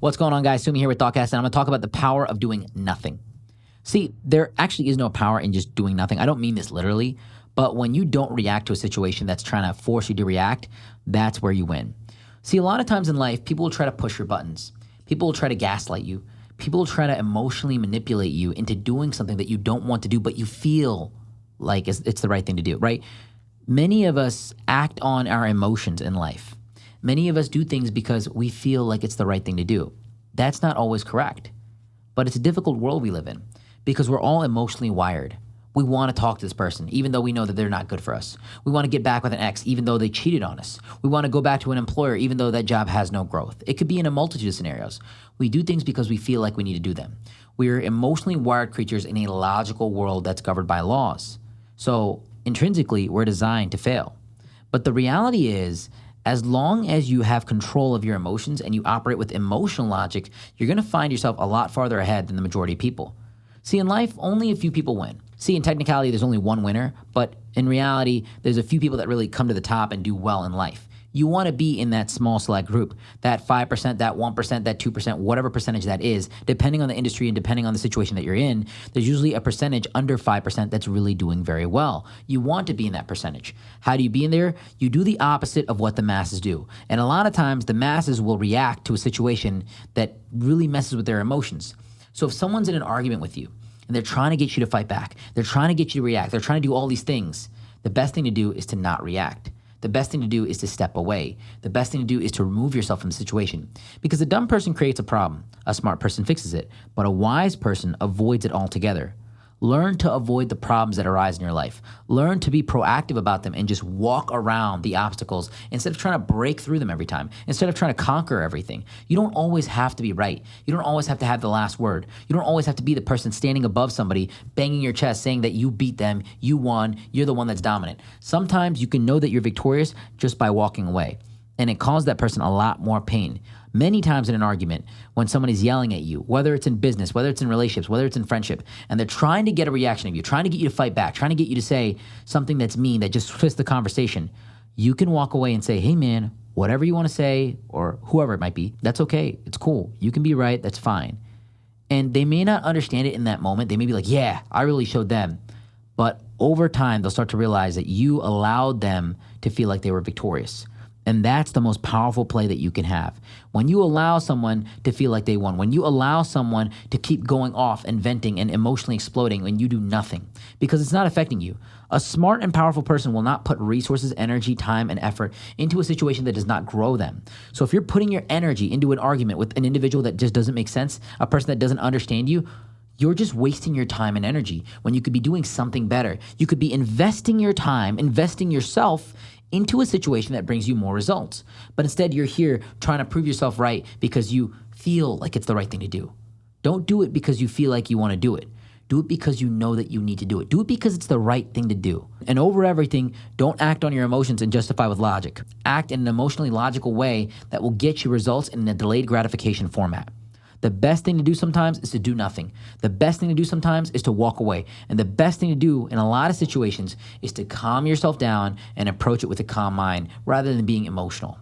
What's going on, guys? Sumi here with ThoughtCast, and I'm going to talk about the power of doing nothing. See, there actually is no power in just doing nothing. I don't mean this literally, but when you don't react to a situation that's trying to force you to react, that's where you win. See, a lot of times in life, people will try to push your buttons. People will try to gaslight you. People will try to emotionally manipulate you into doing something that you don't want to do, but you feel like it's the right thing to do, right? Many of us act on our emotions in life. Many of us do things because we feel like it's the right thing to do. That's not always correct, but it's a difficult world we live in because we're all emotionally wired. We want to talk to this person, even though we know that they're not good for us. We want to get back with an ex, even though they cheated on us. We want to go back to an employer, even though that job has no growth. It could be in a multitude of scenarios. We do things because we feel like we need to do them. We're emotionally wired creatures in a logical world that's governed by laws. So intrinsically, we're designed to fail. But the reality is, as long as you have control of your emotions and you operate with emotional logic, you're going to find yourself a lot farther ahead than the majority of people. See, in life, only a few people win. See, in technicality, there's only one winner, but in reality, there's a few people that really come to the top and do well in life. You want to be in that small select group, that 5%, that 1%, that 2%, whatever percentage that is, depending on the industry and depending on the situation that you're in, there's usually a percentage under 5% that's really doing very well. You want to be in that percentage. How do you be in there? You do the opposite of what the masses do. And a lot of times the masses will react to a situation that really messes with their emotions. So if someone's in an argument with you and they're trying to get you to fight back, they're trying to get you to react, they're trying to do all these things, the best thing to do is to not react. The best thing to do is to step away. The best thing to do is to remove yourself from the situation. Because a dumb person creates a problem. A smart person fixes it. But a wise person avoids it altogether. Learn to avoid the problems that arise in your life. Learn to be proactive about them and just walk around the obstacles instead of trying to break through them every time, instead of trying to conquer everything. You don't always have to be right. You don't always have to have the last word. You don't always have to be the person standing above somebody, banging your chest, saying that you beat them, you won, you're the one that's dominant. Sometimes you can know that you're victorious just by walking away, and it causes that person a lot more pain. Many times in an argument, when someone is yelling at you, whether it's in business, whether it's in relationships, whether it's in friendship, and they're trying to get a reaction of you, trying to get you to fight back, trying to get you to say something that's mean, that just twists the conversation, you can walk away and say, hey man, whatever you want to say, or whoever it might be, that's okay. It's cool. You can be right. That's fine. And they may not understand it in that moment. They may be like, yeah, I really showed them. But over time, they'll start to realize that you allowed them to feel like they were victorious. And that's the most powerful play that you can have. When you allow someone to feel like they won, when you allow someone to keep going off and venting and emotionally exploding when you do nothing, because it's not affecting you. A smart and powerful person will not put resources, energy, time, and effort into a situation that does not grow them. So if you're putting your energy into an argument with an individual that just doesn't make sense, a person that doesn't understand you, you're just wasting your time and energy when you could be doing something better. You could be investing your time, investing yourself into a situation that brings you more results. But instead, you're here trying to prove yourself right because you feel like it's the right thing to do. Don't do it because you feel like you want to do it. Do it because you know that you need to do it. Do it because it's the right thing to do. And over everything, don't act on your emotions and justify with logic. Act in an emotionally logical way that will get you results in a delayed gratification format. The best thing to do sometimes is to do nothing. The best thing to do sometimes is to walk away. And the best thing to do in a lot of situations is to calm yourself down and approach it with a calm mind rather than being emotional.